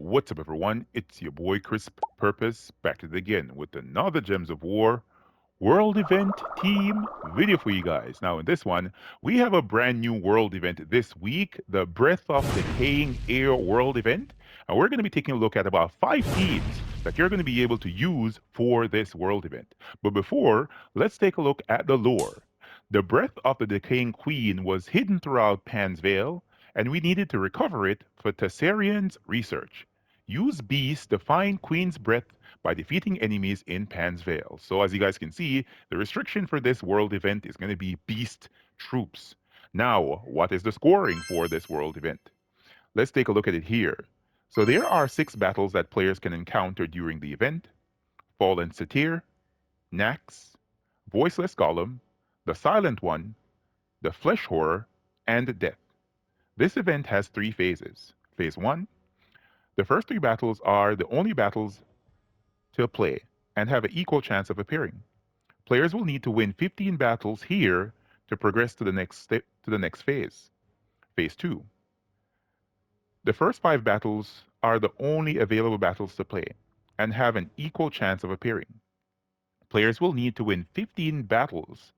What's up, everyone? It's your boy CrispPurpose back at it again with another Gems of War World Event Team video for you guys. Now, in this one, we have a brand new world event this week, the Breath of Decaying Air World Event. And we're going to be taking a look at about 5 teams that you're going to be able to use for this world event. But before, let's take a look at the lore. The Breath of the Decaying Queen was hidden throughout Pan's Veil, and we needed to recover it for Tessarian's research. Use Beast to find Queen's Breath by defeating enemies in Pan's Veil. So as you guys can see, the restriction for this world event is going to be Beast troops. Now, what is the scoring for this world event? Let's take a look at it here. So there are 6 battles that players can encounter during the event: Fallen Satyr, Nax, Voiceless Golem, the Silent One, the Flesh Horror, and Death. This event has 3 phases. Phase 1, the first 3 battles are the only battles to play and have an equal chance of appearing. Players will need to win 15 battles here to progress to the next to the next phase. Phase 2. The first 5 battles are the only available battles to play and have an equal chance of appearing. Players will need to win 15 battles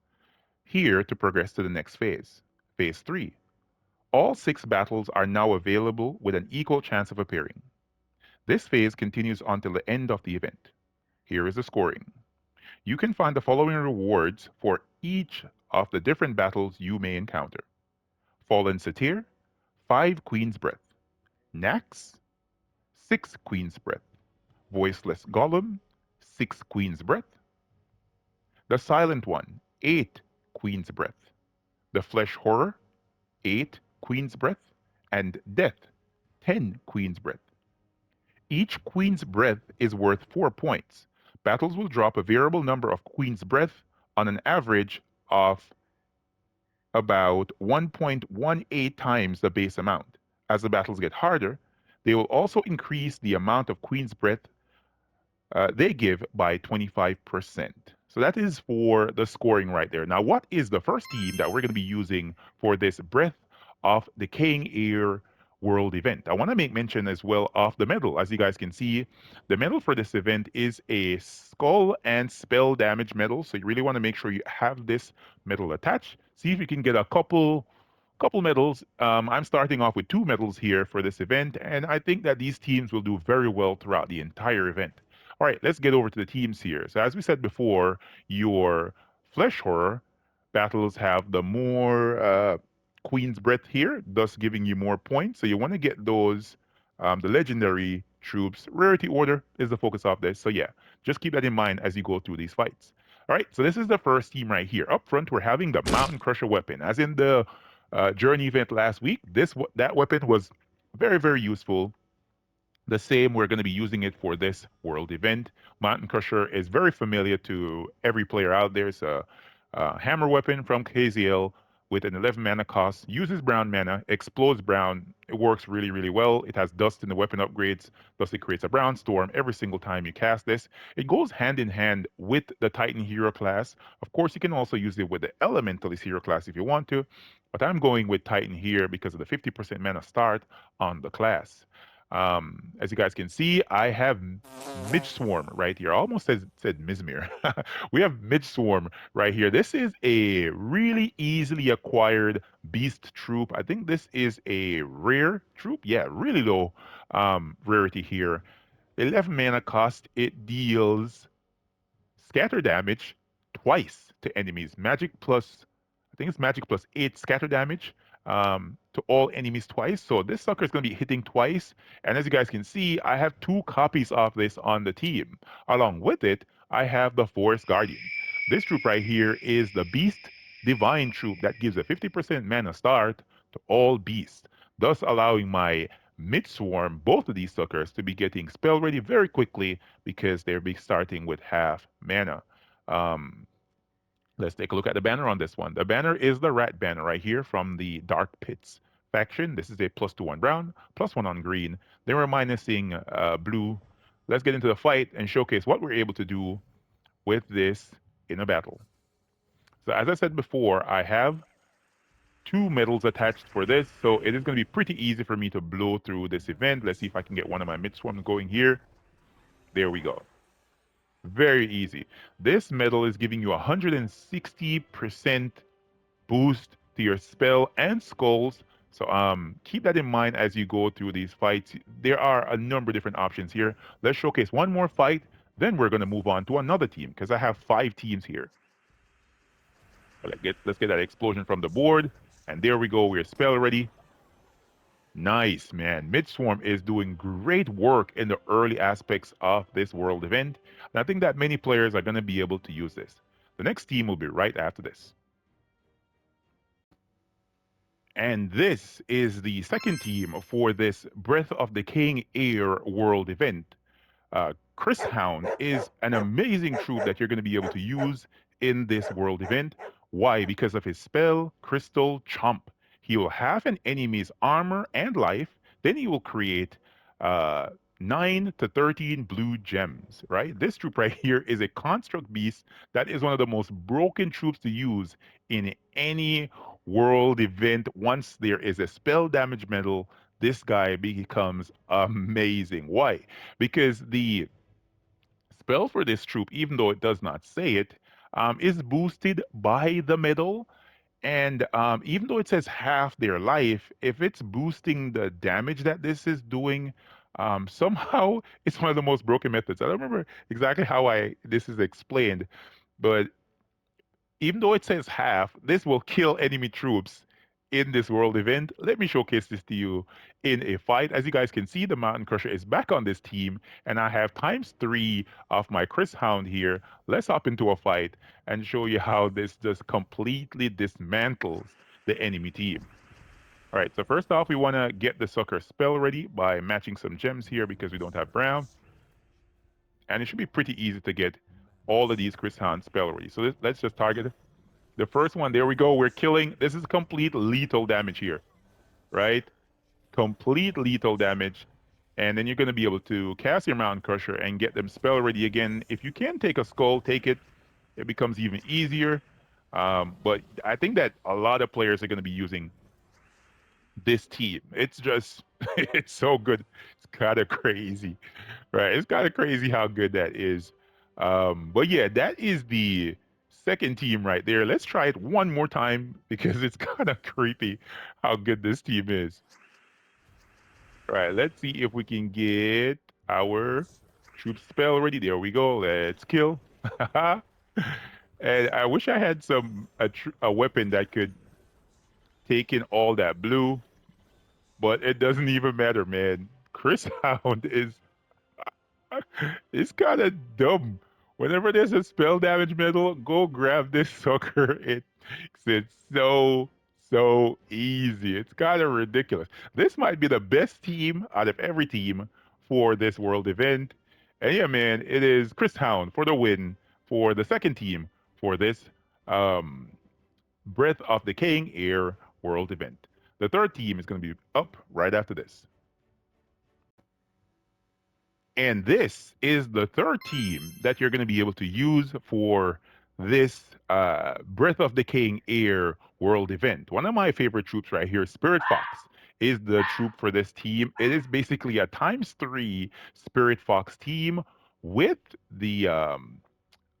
here to progress to the next phase. Phase 3. All 6 battles are now available with an equal chance of appearing. This phase continues until the end of the event. Here is the scoring. You can find the following rewards for each of the different battles you may encounter: Fallen Satyr, 5 Queen's Breath; Nax, 6 Queen's Breath; Voiceless Golem, 6 Queen's Breath; the Silent One, 8 Queen's Breath; the Flesh Horror, 8 Queen's Breath; and Death, 10 Queen's Breath. Each Queen's Breath is worth 4 points. Battles will drop a variable number of Queen's Breath on an average of about 1.18 times the base amount. As the battles get harder, they will also increase the amount of Queen's Breath they give by 25%. So that is for the scoring right there. Now, what is the first team that we're going to be using for this Breath of Decaying Air World event? I want to make mention as well of the medal. As you guys can see, the medal for this event is a skull and spell damage medal. So you really want to make sure you have this medal attached. See if you can get a couple medals. I'm starting off with 2 medals here for this event, and I think that these teams will do very well throughout the entire event. All right, let's get over to the teams here. So as we said before, your Flesh Horror battles have the more Queen's Breath here, thus giving you more points. So you want to get those, the legendary troops. Rarity order is the focus of this. So yeah, just keep that in mind as you go through these fights. All right, so this is the first team right here. Up front, we're having the Mountain Crusher weapon. As in the Journey event last week, that weapon was very useful. The same, we're going to be using it for this world event. Mountain Crusher is very familiar to every player out there. It's a hammer weapon from KZL with an 11 mana cost, uses brown mana, explodes brown. It works really well. It has dust in the weapon upgrades, thus it creates a brown storm every single time you cast this. It goes hand in hand with the Titan hero class. Of course, you can also use it with the Elementalist hero class if you want to, but I'm going with Titan here because of the 50% mana start on the class. As you guys can see, I have Midge Swarm right here. I almost said Mizmir. We have Midge Swarm right here. This is a really easily acquired beast troop. I think this is a rare troop. Yeah, really low rarity here. 11 mana cost. It deals scatter damage twice to enemies. Magic plus, I think it's magic plus 8 scatter damage to all enemies twice. So this sucker is going to be hitting twice. And as you guys can see, I have 2 copies of this on the team. Along with it, I have the Forest Guardian. This troop right here is the Beast Divine troop that gives a 50% mana start to all beasts, thus allowing my Mid Swarm, both of these suckers, to be getting spell ready very quickly because they'll be starting with half mana. Um, Let's take a look at the banner on this one. The banner is the rat banner right here from the Dark Pits faction. This is a +2/1 brown, +1 on green. Then we're minusing blue. Let's get into the fight and showcase what we're able to do with this in a battle. So as I said before, I have two medals attached for this, so it is going to be pretty easy for me to blow through this event. Let's see if I can get one of my mid swarms going here. There we go. Very easy. This medal is giving you 160% boost to your spell and skulls. So keep that in mind as you go through these fights. There are a number of different options here. Let's showcase one more fight, then we're going to move on to another team because I have 5 teams here. Let's get that explosion from the board. And there we go. We're spell ready. Nice, man. Midswarm is doing great work in the early aspects of this world event. And I think that many players are going to be able to use this. The next team will be right after this. And this is the second team for this Breath of Decaying Air world event. Kryshound is an amazing troop that you're going to be able to use in this world event. Why? Because of his spell, Crystal Chomp. He will have an enemy's armor and life, then he will create uh, 9 to 13 blue gems, right? This troop right here is a construct beast that is one of the most broken troops to use in any world event. Once there is a spell damage medal, this guy becomes amazing. Why? Because the spell for this troop, even though it does not say it, is boosted by the medal. And even though it says half their life, if it's boosting the damage that this is doing, somehow it's one of the most broken methods. I don't remember exactly how I this is explained, but even though it says half, this will kill enemy troops in this world event. Let me showcase this to you in a fight. As you guys can see, the Mountain Crusher is back on this team, and I have ×3 of my Kryshound here. Let's hop into a fight and show you how this just completely dismantles the enemy team. All right, so first off, we want to get the sucker spell ready by matching some gems here because we don't have brown. And it should be pretty easy to get all of these Kryshound spell ready. So let's just target the first one. There we go. We're killing. This is complete lethal damage here, right? Complete lethal damage. And then you're going to be able to cast your Mountain Crusher and get them spell ready again. If you can take a skull, take it. It becomes even easier. But I think that a lot of players are going to be using this team. It's just, it's so good. It's kind of crazy, right? It's kind of crazy how good that is. But yeah, that is the second team right there. Let's try it one more time because it's kind of creepy how good this team is. All right, let's see if we can get our troop spell ready. There we go. Let's kill. And I wish I had a weapon that could take in all that blue, but it doesn't even matter, man. Chris Hound is it's kind of dumb. Whenever there's a spell damage medal, go grab this sucker. It's so easy. It's kind of ridiculous. This might be the best team out of every team for this world event. And yeah, man, it is Chris Hound for the win for the second team for this um, Breath of Decaying Air world event. The third team is going to be up right after this. And this is the third team that you're going to be able to use for this Breath of Decaying Air world event. One of my favorite troops right here, Spirit Fox, is the troop for this team. It is basically a ×3 Spirit Fox team with the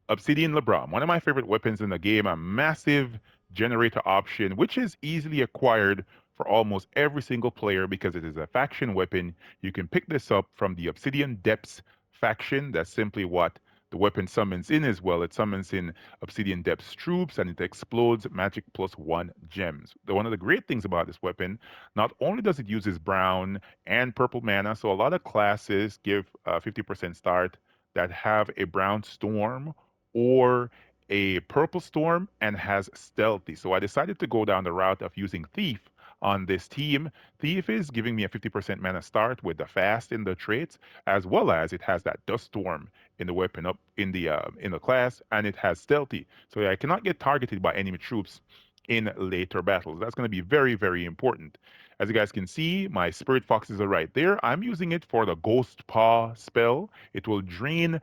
Obsidian Lebron, one of my favorite weapons in the game, a massive generator option, which is easily acquired for almost every single player because it is a faction weapon. You can pick this up from the Obsidian Depths faction. That's simply what the weapon summons in as well. It summons in Obsidian Depths troops and it explodes magic +1 gems. One of the great things about this weapon, not only does it use brown and purple mana, so a lot of classes give 50% start that have a brown storm or a purple storm and has stealthy. So I decided to go down the route of using Thief on this team. Thief is giving me a 50% mana start with the fast in the traits, as well as it has that dust storm in the weapon up in the class, and it has stealthy. So I cannot get targeted by enemy troops in later battles. That's going to be very, very important. As you guys can see, my Spirit Foxes are right there. I'm using it for the Ghost Paw spell. It will drain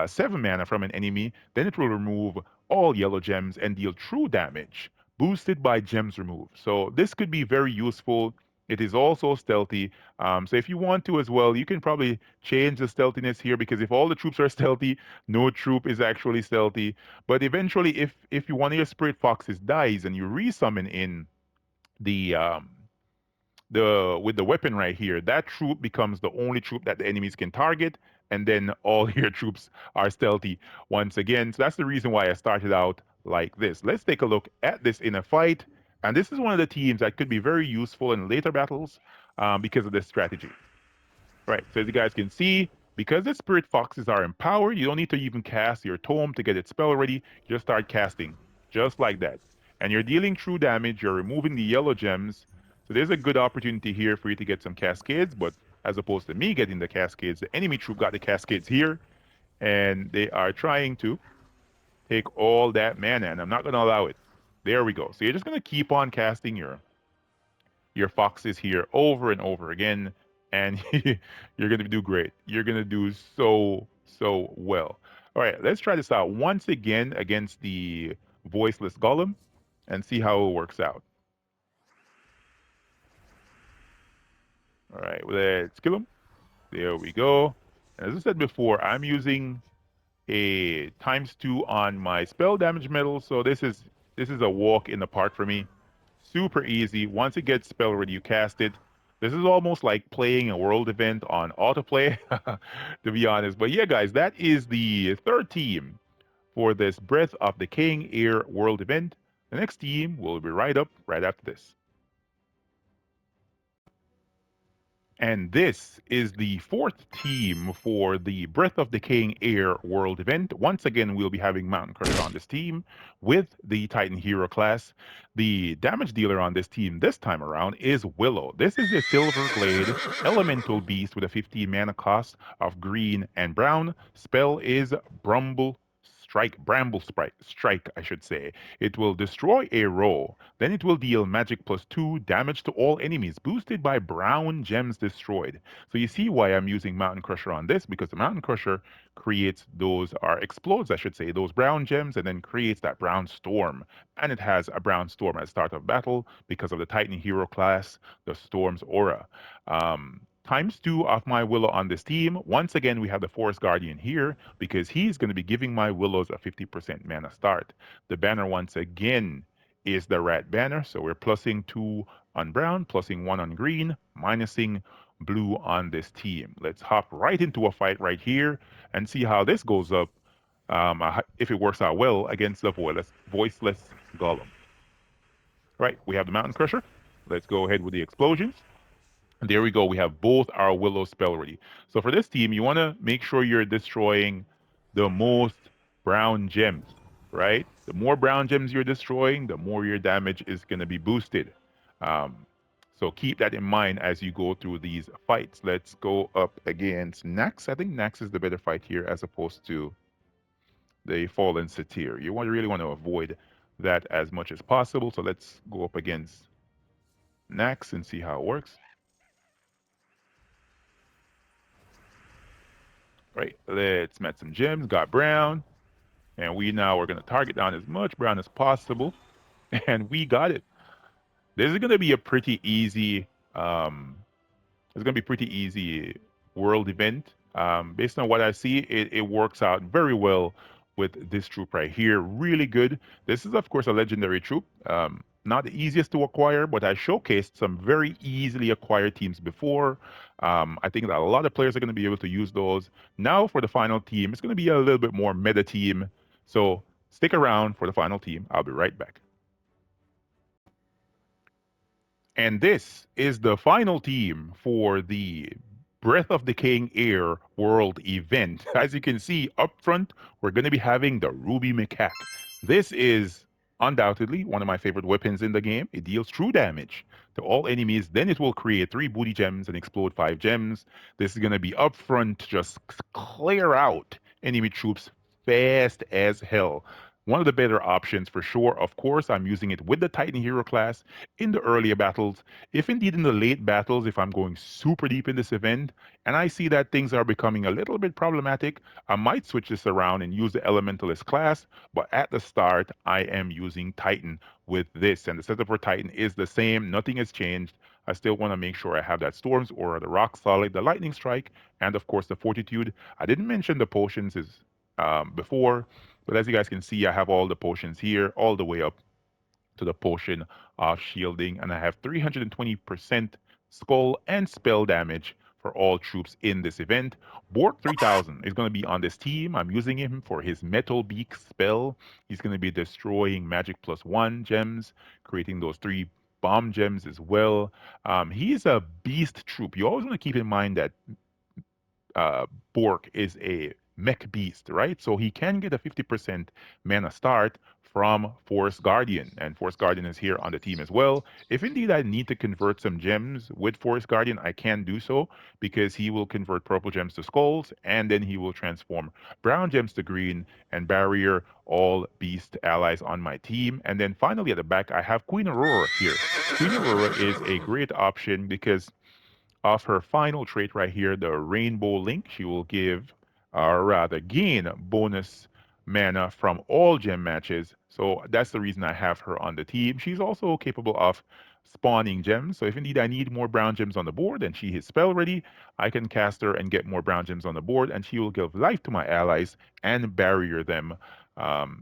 7 mana from an enemy, then it will remove all yellow gems and deal true damage boosted by gems removed. So this could be very useful. It is also stealthy. So if you want to as well, you can probably change the stealthiness here because if all the troops are stealthy, no troop is actually stealthy. But eventually, if one of your spirit foxes dies and you resummon in the with the weapon right here, that troop becomes the only troop that the enemies can target, and then all your troops are stealthy once again. So that's the reason why I started out like this. Let's take a look at this in a fight. And this is one of the teams that could be very useful in later battles because of this strategy. Right, so as you guys can see, because the spirit foxes are empowered, you don't need to even cast your tome to get its spell ready. You just start casting, just like that. And you're dealing true damage, you're removing the yellow gems. So there's a good opportunity here for you to get some cascades, but as opposed to me getting the cascades, the enemy troop got the cascades here, and they are trying to take all that mana, and I'm not gonna allow it. There we go. So you're just gonna keep on casting your foxes here over and over again, and you're going to do great. You're going to do so well. All right, let's try this out once again against the Voiceless Golem and see how it works out. All right, let's kill him. There we go. As I said before, I'm using a ×2 on my spell damage medal, so this is a walk in the park for me. Super easy. Once it gets spell ready, you cast it. This is almost like playing a world event on autoplay, to be honest. But yeah, guys, that is the third team for this Breath of the King Air world event. The next team will be right up right after this. And this is the fourth team for the Breath of the King Air World event. Once again, we'll be having Mountain Crusher on this team with the Titan Hero class. The damage dealer on this team this time around is Willow. This is a Silver Glade Elemental Beast with a 15 mana cost of green and brown. Spell is Bramble Strike, I should say. It will destroy a row. Then it will deal magic +2 damage to all enemies, boosted by brown gems destroyed. So you see why I'm using Mountain Crusher on this, because the Mountain Crusher creates those, or explodes, I should say, those brown gems, and then creates that brown storm. And it has a brown storm at the start of battle because of the Titan Hero class, the Storm's aura. ×2 of my Willow on this team. Once again, we have the Forest Guardian here because he's going to be giving my Willows a 50% mana start. The banner, once again, is the rat banner. So we're plussing 2 on brown, plussing 1 on green, minusing blue on this team. Let's hop right into a fight right here and see how this goes up if it works out well against the Voiceless Golem. Right, we have the Mountain Crusher. Let's go ahead with the explosions. And there we go. We have both our Willow spell ready. So for this team, you want to make sure you're destroying the most brown gems, right? The more brown gems you're destroying, the more your damage is going to be boosted. Um, so keep that in mind as you go through these fights. Let's go up against Nax. I think Nax is the better fight here as opposed to the Fallen Satyr. You really want to avoid that as much as possible. So let's go up against Nax and see how it works. Right, let's match some gems, got brown, and we now are going to target down as much brown as possible, and we got it. This is going to be a pretty easy, it's going to be pretty easy world event. Based on what I see, it works out very well with this troop right here. Really good. This is, of course, a legendary troop. Not the easiest to acquire, but I showcased some very easily acquired teams before. I think that a lot of players are going to be able to use those. Now for the final team, it's going to be a little bit more meta team. So stick around for the final team. I'll be right back. And this is the final team for the Breath of the King Air World event. As you can see up front, we're going to be having the Ruby Macaque. This is undoubtedly one of my favorite weapons in the game. It deals true damage to all enemies. Then it will create 3 booty gems and explode 5 gems. This is going to be up front, just clear out enemy troops fast as hell. One of the better options for sure. Of course, I'm using it with the Titan Hero class in the earlier battles. If indeed in the late battles, if I'm going super deep in this event and I see that things are becoming a little bit problematic, I might switch this around and use the Elementalist class. But at the start, I am using Titan with this. And the setup for Titan is the same, nothing has changed. I still want to make sure I have that Storms or the Rock Solid, the Lightning Strike, and of course the Fortitude. I didn't mention the potions is before. But as you guys can see, I have all the potions here, all the way up to the potion of shielding, and I have 320% skull and spell damage for all troops in this event. Bork 3000 is going to be on this team. I'm using him for his Metal Beak spell. He's going to be destroying Magic +1 gems, creating those 3 bomb gems as well. He's a beast troop. You always want to keep in mind that uh, Bork is a mech beast, right? So he can get a 50% mana start from Force Guardian, and Force Guardian is here on the team as well. If indeed I need to convert some gems with Force Guardian, I can do so because he will convert purple gems to skulls, and then he will transform brown gems to green and barrier all beast allies on my team. And then finally at the back, I have Queen Aurora here. Queen Aurora is a great option because of her final trait right here, the Rainbow Link. She will give, or rather gain, bonus mana from all gem matches. So that's the reason I have her on the team. She's also capable of spawning gems. So if indeed I need more brown gems on the board and she is spell ready, I can cast her and get more brown gems on the board, and she will give life to my allies and barrier them.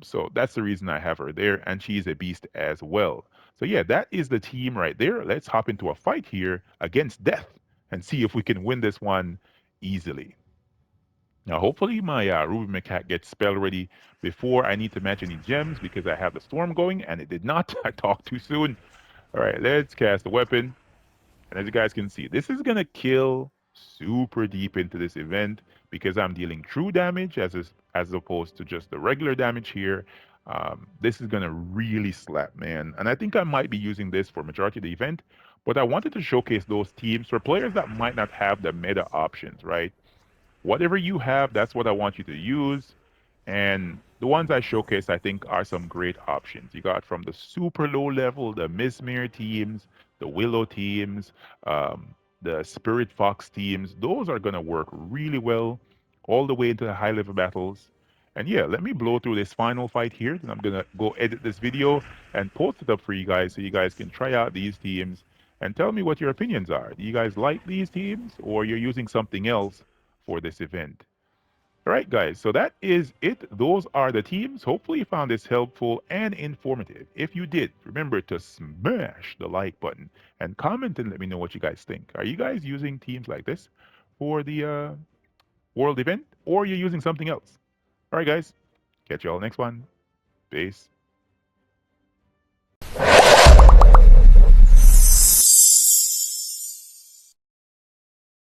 So that's the reason I have her there, and she's a beast as well. So yeah, that is the team right there. Let's hop into a fight here against Death and see if we can win this one easily. Now, hopefully, my Ruby Macaque gets spell ready before I need to match any gems because I have the storm going and it did not. I talked too soon. All right, let's cast the weapon. And as you guys can see, this is going to kill super deep into this event because I'm dealing true damage as opposed to just the regular damage here. This is going to really slap, man. And I think I might be using this for majority of the event, but I wanted to showcase those teams for players that might not have the meta options, right? Whatever you have, that's what I want you to use. And the ones I showcase, I think, are some great options. You got from the super low level, the Mesmer teams, the Willow teams, the Spirit Fox teams. Those are going to work really well all the way into the high level battles. And yeah, let me blow through this final fight here. And I'm going to go edit this video and post it up for you guys so you guys can try out these teams and tell me what your opinions are. Do you guys like these teams or you're using something else for this event? All right, guys, so that is it. Those are the teams. Hopefully, you found this helpful and informative. If you did, remember to smash the like button and comment and let me know what you guys think. Are you guys using teams like this for the world event or are you using something else? All right, guys, catch you all next one. Peace.